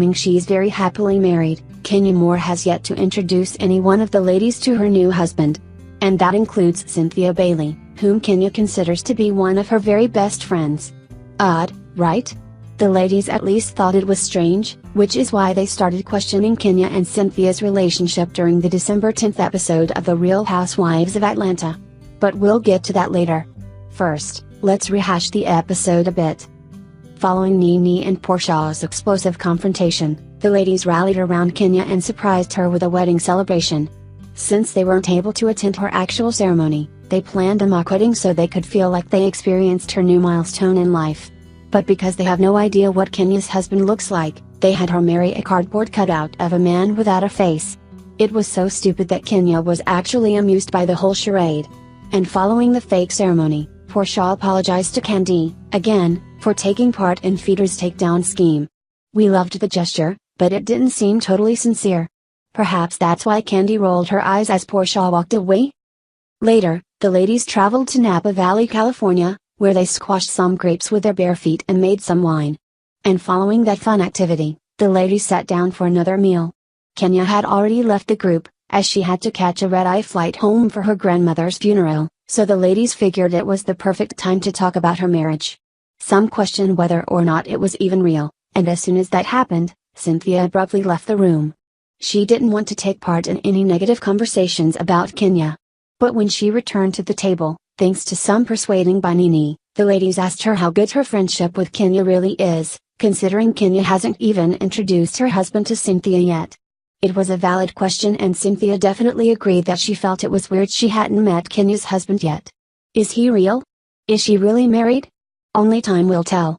claiming she's very happily married, Kenya Moore has yet to introduce any one of the ladies to her new husband. And that includes Cynthia Bailey, whom Kenya considers to be one of her very best friends. Odd, right? The ladies at least thought it was strange, which is why they started questioning Kenya and Cynthia's relationship during the December 10th episode of The Real Housewives of Atlanta. But we'll get to that later. First, let's rehash the episode a bit. Following NeNe and Portia's explosive confrontation, the ladies rallied around Kenya and surprised her with a wedding celebration. Since they weren't able to attend her actual ceremony, they planned a mock wedding so they could feel like they experienced her new milestone in life. But because they have no idea what Kenya's husband looks like, they had her marry a cardboard cutout of a man without a face. It was so stupid that Kenya was actually amused by the whole charade. And following the fake ceremony, Portia apologized to Kandi, again, for taking part in Feeder's takedown scheme. We loved the gesture, but it didn't seem totally sincere. Perhaps that's why Kandi rolled her eyes as Portia walked away? Later, the ladies traveled to Napa Valley, California, where they squashed some grapes with their bare feet and made some wine. And following that fun activity, the ladies sat down for another meal. Kenya had already left the group, as she had to catch a red-eye flight home for her grandmother's funeral, so the ladies figured it was the perfect time to talk about her marriage. Some questioned whether or not it was even real, and as soon as that happened, Cynthia abruptly left the room. She didn't want to take part in any negative conversations about Kenya. But when she returned to the table, thanks to some persuading by NeNe, the ladies asked her how good her friendship with Kenya really is, considering Kenya hasn't even introduced her husband to Cynthia yet. It was a valid question and Cynthia definitely agreed that she felt it was weird she hadn't met Kenya's husband yet. Is he real? Is she really married? Only time will tell.